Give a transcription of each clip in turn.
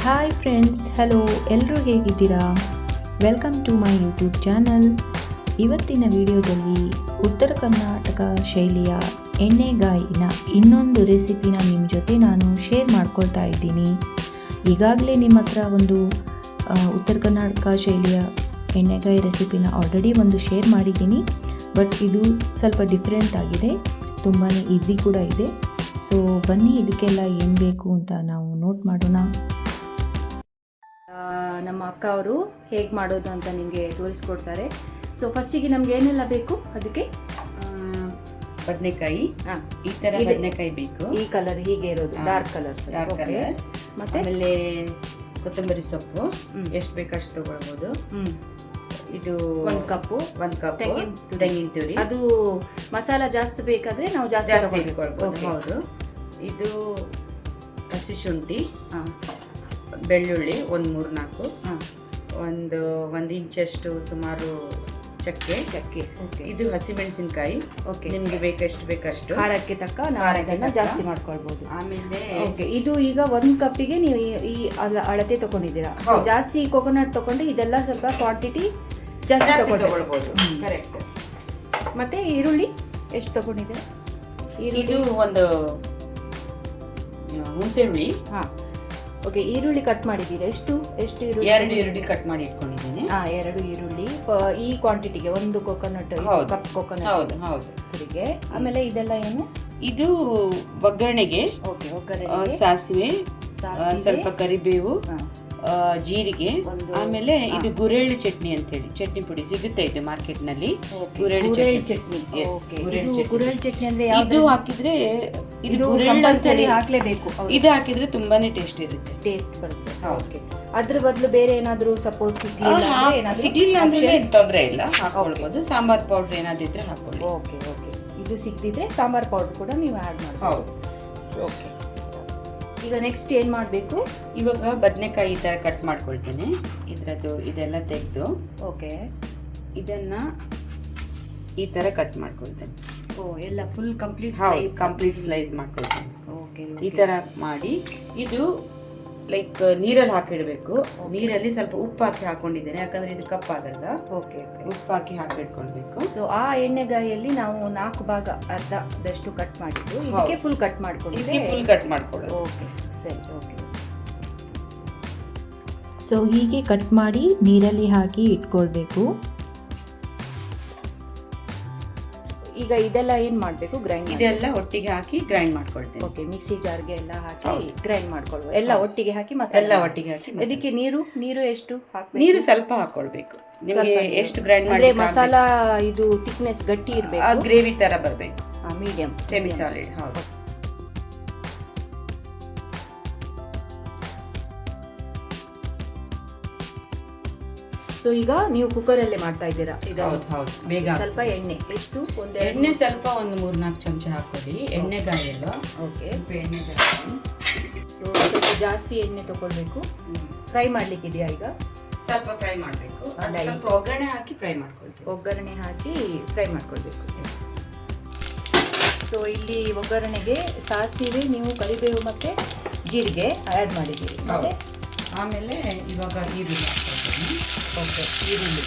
Hi friends, hello, ಎಲ್ಲರೂ ಹೇಗಿದ್ದೀರಾ? Welcome to my YouTube channel. ಇವತ್ತಿನ ವಿಡಿಯೋದಲ್ಲಿ ಉತ್ತರ ಕರ್ನಾಟಕ ಶೈಲಿಯ ಎಣ್ಣೆಗಾಯಿನ ಇನ್ನೊಂದು ರೆಸಿಪಿನ ನಿಮ್ಮ ಜೊತೆ ನಾನು ಶೇರ್ ಮಾಡ್ಕೊಳ್ತಾ ಇದ್ದೀನಿ. ಈಗಾಗಲೇ ನಿಮ್ಮ ಹತ್ರ ಒಂದು ಉತ್ತರ ಕರ್ನಾಟಕ ಶೈಲಿಯ ಎಣ್ಣೆಗಾಯಿ ರೆಸಿಪಿನ ಆಲ್ರೆಡಿ ಒಂದು ಶೇರ್ ಮಾಡಿದ್ದೀನಿ. ಬಟ್ ಇದು ಸ್ವಲ್ಪ ಡಿಫ್ರೆಂಟ್ ಆಗಿದೆ, ತುಂಬಾ ಈಸಿ ಕೂಡ ಇದೆ. ಸೊ ಬನ್ನಿ, ಇದಕ್ಕೆಲ್ಲ ಏನು ಬೇಕು ಅಂತ ನಾವು ನೋಟ್ ಮಾಡೋಣ. ನಮ್ಮ ಅಕ್ಕ ಅವರು ಹೇಗೆ ಮಾಡೋದು ಅಂತ ನಿಮಗೆ ತೋರಿಸ್ಕೊಡ್ತಾರೆ. ಸೊ ಫಸ್ಟಿಗೆ ನಮ್ಗೆ ಏನೆಲ್ಲ ಬೇಕು ಅದಕ್ಕೆ? ಬದನೆಕಾಯಿ, ಈ ತರ ಬದನೆಕಾಯಿ ಬೇಕು. ಈ ಕಲರ್ ಹೀಗೆ ಇರೋದು, ಡಾರ್ಕ್ ಕಲರ್ಸ್. ಮತ್ತೆ ಆಮೇಲೆ ಕೊತ್ತಂಬರಿ ಸೊಪ್ಪು ಎಷ್ಟು ಬೇಕಷ್ಟು ತಗೊಳ್ಬೋದು. ಇದು ಒಂದು ಕಪ್ ತೆಂಗಿನ ತುರಿ. ಅದು ಮಸಾಲ ಜಾಸ್ತಿ ಬೇಕಾದ್ರೆ ನಾವು ಜಾಸ್ತಿ ತಗೊಳ್ಬೋದು. ಹೌದು. ಇದು ಹಸಿ ಶುಂಠಿ, ಬೆಳ್ಳುಳ್ಳಿ ಒಂದು 3-4, ಒಂದು ಇಂಚಷ್ಟು ಸುಮಾರು ಚಕ್ಕೆ. ಇದು ಹಸಿಮೆಣಸಿನಕಾಯಿ. ನಿಮ್ಗೆ ಬೇಕಷ್ಟು ಖಾರಕ್ಕೆ ತಕ್ಕ ನಾವು ಜಾಸ್ತಿ ಮಾಡ್ಕೊಳ್ಬಹುದು. ಆಮೇಲೆ ಇದು ಈಗ 1 ಕಪ್ಪಿಗೆ ನೀವು ಈ ಅಳತೆ ತಗೊಂಡಿದ್ದೀರಾ. ಜಾಸ್ತಿ ಕೊಕೊನಟ್ ತಗೊಂಡ್ರೆ ಇದೆಲ್ಲ ಸ್ವಲ್ಪ ಕ್ವಾಂಟಿಟಿ ಜಾಸ್ತಿ ತಗೊಳ್ಬಹುದು. ಕರೆಕ್ಟ್. ಮತ್ತೆ ಈರುಳ್ಳಿ ಎಷ್ಟು ತಗೊಂಡಿದ್ದೀರಾ? ಇದು ಒಂದು ಹುಣಸೆ ಹುಳಿ. ಓಕೆ, ಈರುಳ್ಳಿ ಕಟ್ ಮಾಡಿದ್ದೀರಾ? ಎಷ್ಟು ಈರುಳ್ಳಿ? 2 ಈರುಳ್ಳಿ ಕಟ್ ಮಾಡಿ ಇಟ್ಕೊಂಡಿದ್ದೀನಿ. 2 ಈರುಳ್ಳಿ ಈ ಕ್ವಾಂಟಿಟಿಗೆ, ಒಂದು ಕೊಕೊನಟ್ ಕಪ್ ಕೊಕೊನಟ್. ಹೌದು. ತುರಿಗೆ. ಆಮೇಲೆ ಇದೆಲ್ಲ ಏನು? ಇದು ಒಗ್ಗರಣೆಗೆ. ಒಗ್ಗರಣೆ ಸಾಸಿವೆ, ಸ್ವಲ್ಪ ಕರಿಬೇವು, ಜೀರಿಗೆ. ಆಮೇಲೆ ಇದು ಗುರೆಳ್ಳು ಚಟ್ನಿ ಅಂತ ಹೇಳಿ ಚಟ್ನಿ ಪುಡಿ ಸಿಗುತ್ತೆ, ಇದು ಮಾರ್ಕೆಟ್ ನಲ್ಲಿ. ಗುರೆಳ್ಳು ಚಟ್ನಿ. ಗುರೆಳ್ಳು ಚಟ್ನಿ ಅಂದ್ರೆ ಇದು ಹಾಕಿದ್ರೆ ಇದು ಹಾಕ್ಲೇಬೇಕು. ಇದು ಹಾಕಿದ್ರೆ ತುಂಬಾನೇ ಟೇಸ್ಟ್ ಇರುತ್ತೆ, ಟೇಸ್ಟ್ ಬರುತ್ತೆ. ಓಕೆ, ಅದ್ರ ಬದಲು ಬೇರೆ ಏನಾದ್ರು ಸಪೋಸ್ ಸಿಗ್ಲಿಲ್ಲ ಅಂದ್ರೆ ತೊಂದರೆ ಇಲ್ಲ, ಹಾಕೊಳ್ಬಹುದು. ಸಾಂಬಾರ್ ಪೌಡರ್ ಏನಾದ್ರು ಇದ್ರೆ ಹಾಕೊಳ್ಳಿ. ಓಕೆ. ಇದು ಸಿಗದಿದ್ರೆ ಸಾಂಬಾರ್ ಪೌಡರ್ ಕೂಡ ನೀವು ಆಡ್ ಮಾಡಬಹುದು. ಓಕೆ, ಈಗ ನೆಕ್ಸ್ಟ್ ಏನು ಮಾಡಬೇಕು? ಇವಾಗ ಬದನೆಕಾಯಿ ಈ ಥರ ಕಟ್ ಮಾಡ್ಕೊಳ್ತೇನೆ. ಇದೆಲ್ಲ ತೆಗೆದು ಓಕೆ, ಇದನ್ನ ಈ ಥರ ಕಟ್ ಮಾಡ್ಕೊಳ್ತೇನೆ. ಎಲ್ಲ ಫುಲ್ ಕಂಪ್ಲೀಟ್ ಸ್ಲೈಸ್ ಮಾಡ್ಕೊಳ್ತೇನೆ. ಓಕೆ, ಈ ಥರ ಮಾಡಿ ಇದು ಲೈಕ್ ನೀರಲ್ಲಿ ಹಾಕಿಡಬೇಕು. ನೀರಲ್ಲಿ ಸ್ವಲ್ಪ ಉಪ್ಪು ಹಾಕಿ ಹಾಕೊಂಡಿದ್ದೇನೆ, ಯಾಕಂದ್ರೆ ಇದು ಕಪ್ಪಾಗಲ್ಲ. ಓಕೆ, ಉಪ್ಪು ಹಾಕಿ ಹಾಕಿಟ್ಕೊಳ್ಬೇಕು. ಸೊ ಆ ಎಣ್ಣೆಗಾಯಲ್ಲಿ ನಾವು 4 ಭಾಗ ಅರ್ಧದಷ್ಟು ಕಟ್ ಮಾಡಿದ್ದು, ಇದಕ್ಕೆ ಫುಲ್ ಕಟ್ ಮಾಡ್ಕೊಂಡಿದ್ದೆ. ಫುಲ್ ಕಟ್ ಮಾಡ್ಕೊಳ್ಳೋದು. ಓಕೆ, ಸರಿ. ಓಕೆ, ಸೊ ಹೀಗೆ ಕಟ್ ಮಾಡಿ ನೀರಲ್ಲಿ ಹಾಕಿ ಇಟ್ಕೊಳ್ಬೇಕು. ಈಗ ಇದೆಲ್ಲ ಏನು ಮಾಡಬೇಕು? ಗ್ರೈಂಡ್. ಇದೆಲ್ಲ ಒಟ್ಟಿಗೆ ಹಾಕಿ ಗ್ರೈಂಡ್ ಮಾಡ್ಕೊಳ್ತೇನೆ. ಓಕೆ, ಮಿಕ್ಸಿ ಜಾರ್ಗೆ ಎಲ್ಲ ಹಾಕಿ ಗ್ರೈಂಡ್ ಮಾಡ್ಕೊಳ್ಳುವ. ಎಲ್ಲ ಒಟ್ಟಿಗೆ ಹಾಕಿ ಮಸಾಲೆ ಎಲ್ಲ ಒಟ್ಟಿಗೆ ಹಾಕಿ. ಇದಕ್ಕೆ ನೀರು ಎಷ್ಟು ಹಾಕಬೇಕು? ನೀರು ಸ್ವಲ್ಪ ಹಾಕೊಳ್ಬೇಕು. ನಿಮಗೆ ಎಷ್ಟು ಗ್ರೈಂಡ್ ಮಾಡಿ ಮಸಾಲ ಇದು ಥಿಕ್ನೆಸ್ ಗಟ್ಟಿ ಇರಬೇಕು, ಗ್ರೇವಿ ತರ ಬರಬೇಕು. Medium, semi solid. ಹೌದು. ಸೊ ಈಗ ನೀವು ಕುಕ್ಕರ್ ಅಲ್ಲೇ ಮಾಡ್ತಾ ಇದ್ದೀರಾ? ಹೌದು. ಬೇಗ ಸ್ವಲ್ಪ ಎಣ್ಣೆ ಎಷ್ಟು? ಎಣ್ಣೆ ಸ್ವಲ್ಪ ಒಂದು 3-4 ಚಮಚ ಹಾಕೊಳ್ಳಿ. ಎಣ್ಣೆಗಾಯಿ ಎಲ್ಲ. ಓಕೆ, ಎಣ್ಣೆ ಜಾಸ್ತಿ. ಸೊ ಸ್ವಲ್ಪ ಜಾಸ್ತಿ ಎಣ್ಣೆ ತಗೊಳ್ಬೇಕು. ಫ್ರೈ ಮಾಡ್ಲಿಕ್ಕೆ ಇದೆಯಾ? ಈಗ ಸ್ವಲ್ಪ ಫ್ರೈ ಮಾಡಬೇಕು. ಸ್ವಲ್ಪ ಒಗ್ಗರಣೆ ಹಾಕಿ ಫ್ರೈ ಮಾಡ್ಕೊಳ್ತೀವಿ. ಒಗ್ಗರಣೆ ಹಾಕಿ ಫ್ರೈ ಮಾಡ್ಕೊಳ್ಬೇಕು. ಎಸ್. ಸೊ ಇಲ್ಲಿ ಒಗ್ಗರಣೆಗೆ ಸಾಸಿವೆ, ನೀವು ಕರಿಬೇವು ಮತ್ತೆ ಜೀರಿಗೆ ಆ್ಯಡ್ ಮಾಡಿದ್ದೀರಿ. ಮತ್ತೆ ಆಮೇಲೆ ಇವಾಗ ಈರುಳ್ಳಿ ಹಾಕ್ಕೊಳ್ತೀನಿ. ಓಕೆ, ಈರುಳ್ಳಿ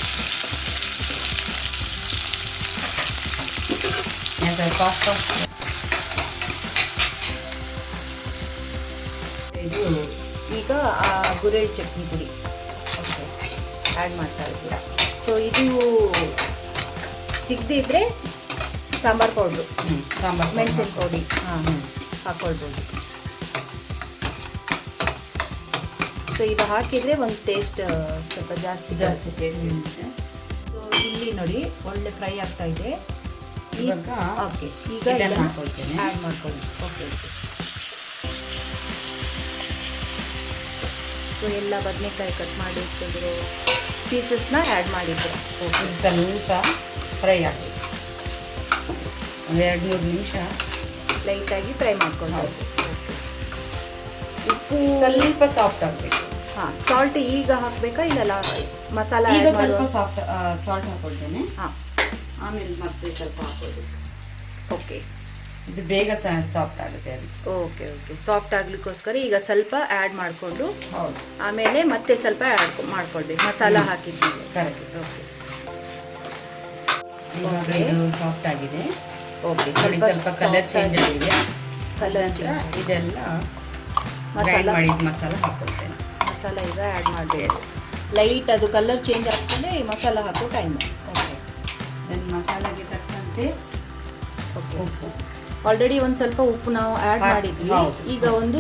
ಇದು ಈಗ ಗುರೆಳ್ಳು ಚಟ್ನಿ ಪುಡಿ ಓಕೆ ಆ್ಯಡ್ ಮಾಡ್ತಾ ಇದ್ದೀರಾ. ಸೊ ಇದು ಸಿಗದೇ ಇದ್ರೆ ಸಾಂಬಾರ್ ಪೌಡ್ರು, ಮೆಣಸಿನ ಪೌಡಿ ಹಾಕ್ಕೊಳ್ಬೋದು. ಸೊ ಇದು ಹಾಕಿದರೆ ಒಂದು ಟೇಸ್ಟ್ ಸ್ವಲ್ಪ ಜಾಸ್ತಿ ಟೇಸ್ಟ್ ಇರುತ್ತೆ. ಸೊ ಇಲ್ಲಿ ನೋಡಿ ಒಳ್ಳೆ ಫ್ರೈ ಆಗ್ತಾ ಇದೆ. ಓಕೆ, ಈಗ ಆ್ಯಡ್ ಮಾಡ್ಕೊಳ್ಳಿ. ಓಕೆ, ಸೊ ಎಲ್ಲ ಬದನೆಕಾಯಿ ಕಟ್ ಮಾಡಿ ಇಟ್ಟಿದ್ರು ಪೀಸಸ್ನ ಆ್ಯಡ್ ಮಾಡಿದ್ರು. ಓಕೆ, ಸ್ವಲ್ಪ ಫ್ರೈ ಆಗಬೇಕು. ಒಂದು 2-3 ನಿಮಿಷ ಲೈಟಾಗಿ ಫ್ರೈ ಮಾಡ್ಕೊಂಡು. ಉಪ್ಪು ಸ್ವಲ್ಪ ಸಾಫ್ಟ್ ಆಗಬೇಕು. ಸಾಲ್ಟ್ ಈಗ ಹಾಕಬೇಕಾ? ಇಲ್ಲ ಮಸಾಲ ಈಗ ಸ್ವಲ್ಪ ಸಾಲ್ಟ್ ಹಾಕೊಳ್ತೇನೆ. ಆಮೇಲೆ ಮತ್ತೆ ಸ್ವಲ್ಪ ಹಾಕೋದು. ಓಕೆ, ಇದು ಬೇಗ ಸಾಫ್ಟ್ ಆಗುತ್ತೆ ಅದು. ಓಕೆ ಓಕೆ, ಸಾಫ್ಟ್ ಆಗ್ಲಿಕ್ಕೋಸ್ಕರ ಈಗ ಸ್ವಲ್ಪ ಆ್ಯಡ್ ಮಾಡಿಕೊಂಡು ಹೌದು, ಆಮೇಲೆ ಮತ್ತೆ ಸ್ವಲ್ಪ ಆ್ಯಡ್ ಮಾಡ್ಕೊಳ್ಬೇಕು ಮಸಾಲ ಹಾಕಿದ್ದೀವಿ. ಕರೆಕ್ಟ್. ಓಕೆ ಇವಾಗ ಇದು ಸಾಫ್ಟ್ ಆಗಿದೆ. ಓಕೆ, ನೋಡಿ ಸ್ವಲ್ಪ ಕಲರ್ ಚೇಂಜ್ ಆಗಿದೆ. ಕಲರ್ ಇದೆಲ್ಲ ಮಸಾಲ ಗ್ರೈಂಡ್ ಮಾಡಿದ ಮಸಾಲ ಹಾಕೊಳ್ತೇನೆ. ಮಸಾಲ ಈಗ ಆ್ಯಡ್ ಮಾಡಬೇಕು. ಲೈಟ್ ಅದು ಕಲರ್ ಚೇಂಜ್ ಆಗ್ತದೆ ಈ ಮಸಾಲ ಹಾಕೋ ಟೈಮ್. ಓಕೆ, ದೆನ್ ಮಸಾಲೆಗೆ ತಕ್ಕಂತೆ ಓಕೆ. ಉಪ್ಪು. ಆಲ್ರೆಡಿ ಒಂದು ಸ್ವಲ್ಪ ಉಪ್ಪು ನಾವು ಆ್ಯಡ್ ಮಾಡಿದ್ವಿ. ಹೌದು. ಈಗ ಒಂದು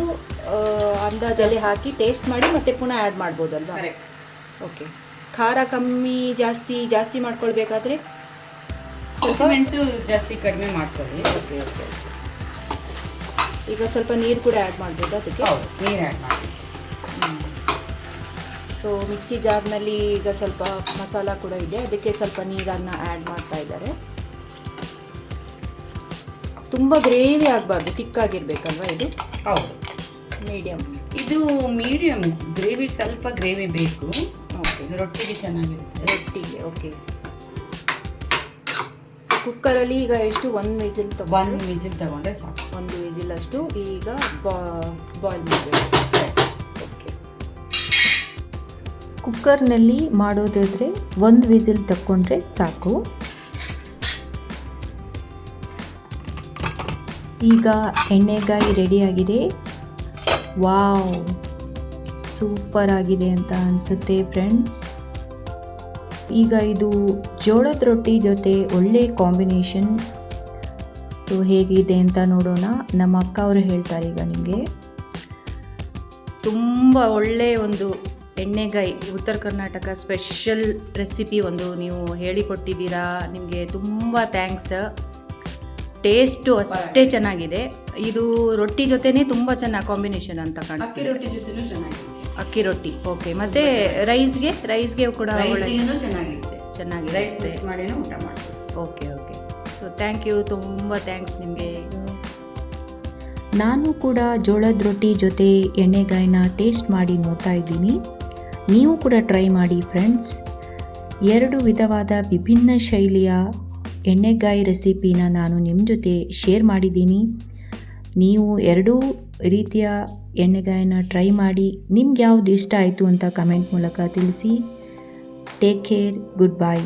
ಅಂದಾಜಲ್ಲಿ ಹಾಕಿ ಟೇಸ್ಟ್ ಮಾಡಿ ಮತ್ತೆ ಪುನಃ ಆ್ಯಡ್ ಮಾಡ್ಬೋದಲ್ವಾ? ಕರೆಕ್ಟ್. ಓಕೆ, ಖಾರ ಕಮ್ಮಿ ಜಾಸ್ತಿ ಮಾಡ್ಕೊಳ್ಬೇಕಾದ್ರೆ ಮೆಣಸು ಜಾಸ್ತಿ ಕಡಿಮೆ ಮಾಡ್ಕೊಳ್ಳಿ. Okay okay. ಈಗ ಸ್ವಲ್ಪ ನೀರು ಕೂಡ ಆ್ಯಡ್ ಮಾಡ್ಬೋದು ಅದಕ್ಕೆ. ಹೌದು, ನೀರು ಆ್ಯಡ್ ಮಾಡಿ. ಸೊ ಮಿಕ್ಸಿ ಜಾರ್ನಲ್ಲಿ ಈಗ ಸ್ವಲ್ಪ ಮಸಾಲ ಕೂಡ ಇದೆ, ಅದಕ್ಕೆ ಸ್ವಲ್ಪ ನೀರನ್ನು ಆ್ಯಡ್ ಮಾಡ್ತಾ ಇದ್ದಾರೆ. ತುಂಬ ಗ್ರೇವಿ ಆಗಬಾರ್ದು, ತಿಕ್ಕಾಗಿರ್ಬೇಕಲ್ವಾ ಇದು? ಹೌದು, ಮೀಡಿಯಮ್. ಇದು ಮೀಡಿಯಮ್ ಗ್ರೇವಿ, ಸ್ವಲ್ಪ ಗ್ರೇವಿ ಬೇಕು. ಓಕೆ, ಇದು ರೊಟ್ಟಿಗೆ ಚೆನ್ನಾಗಿರುತ್ತೆ. ರೊಟ್ಟಿಗೆ. ಓಕೆ, ಸೊ ಕುಕ್ಕರಲ್ಲಿ ಈಗ ಎಷ್ಟು ಒಂದು ವಿಸಿಲ್ ಒಂದು ವಿಸಿಲ್ ತಗೊಂಡ್ರೆ ಸಾಕು. ಒಂದು ವಿಸಿಲ್ ಅಷ್ಟು ಈಗ ಬಾಯ್ಲ್ ಮಾಡಬೇಕು. ಓಕೆ, ಕುಕ್ಕರ್ನಲ್ಲಿ ಮಾಡೋದಾದರೆ ಒಂದು ವಿಸಿಲ್ ತಕ್ಕೊಂಡ್ರೆ ಸಾಕು. ಈಗ ಎಣ್ಣೆಗಾಯಿ ರೆಡಿಯಾಗಿದೆ. ವಾವ್, ಸೂಪರ್ ಆಗಿದೆ ಅಂತ ಅನಿಸುತ್ತೆ ಫ್ರೆಂಡ್ಸ್. ಈಗ ಇದು ಜೋಳದ ರೊಟ್ಟಿ ಜೊತೆ ಒಳ್ಳೆ ಕಾಂಬಿನೇಷನ್. ಸೊ ಹೇಗಿದೆ ಅಂತ ನೋಡೋಣ. ನಮ್ಮ ಅಕ್ಕ ಅವರು ಹೇಳ್ತಾರೆ ಈಗ ನಿಮಗೆ. ತುಂಬ ಒಳ್ಳೆಯ ಒಂದು ಎಣ್ಣೆಗಾಯಿ ಉತ್ತರ ಕರ್ನಾಟಕ ಸ್ಪೆಷಲ್ ರೆಸಿಪಿ ಒಂದು ನೀವು ಹೇಳಿಕೊಟ್ಟಿದ್ದೀರಾ. ನಿಮಗೆ ತುಂಬ ಥ್ಯಾಂಕ್ಸ್. ಟೇಸ್ಟು ಅಷ್ಟೇ ಚೆನ್ನಾಗಿದೆ. ಇದು ರೊಟ್ಟಿ ಜೊತೆನೇ ತುಂಬ ಚೆನ್ನಾಗಿ ಕಾಂಬಿನೇಷನ್ ಅಂತ ಅಕ್ಕಿ ಕಾಣಿಸ್ತಿದೆ. ರೊಟ್ಟಿ ಜೊತೆನೂ ಚೆನ್ನಾಗಿದೆ. ಅಕ್ಕಿ ರೊಟ್ಟಿ. ಓಕೆ, ಮತ್ತು ರೈಸ್ಗೆ ಕೂಡ ರೈಸಿಗೂ ಚೆನ್ನಾಗಿರುತ್ತೆ. ಚೆನ್ನಾಗಿದೆ. ರೈಸ್ ಮಿಕ್ಸ್ ಮಾಡಿನೂ ಊಟ ಮಾಡ್ತೀವಿ. Okay okay. So thank you, ತುಂಬ ಥ್ಯಾಂಕ್ಸ್ ನಿಮಗೆ. ನಾನು ಕೂಡ ಜೋಳದ ರೊಟ್ಟಿ ಜೊತೆ ಎಣ್ಣೆಗಾಯಿನ ಟೇಸ್ಟ್ ಮಾಡಿ ನೋಡ್ತಾ ಇದ್ದೀನಿ. ನೀವು ಕೂಡ ಟ್ರೈ ಮಾಡಿ ಫ್ರೆಂಡ್ಸ್. 2 ವಿಧವಾದ ವಿಭಿನ್ನ ಶೈಲಿಯ ಎಣ್ಣೆಗಾಯಿ ರೆಸಿಪಿನ ನಾನು ನಿಮ್ಮ ಜೊತೆ ಶೇರ್ ಮಾಡಿದ್ದೀನಿ. ನೀವು 2 ರೀತಿಯ ಎಣ್ಣೆಗಾಯಿನ ಟ್ರೈ ಮಾಡಿ ನಿಮ್ಗೆ ಯಾವುದು ಇಷ್ಟ ಆಯಿತು ಅಂತ ಕಮೆಂಟ್ ಮೂಲಕ ತಿಳಿಸಿ. Take care, good bye.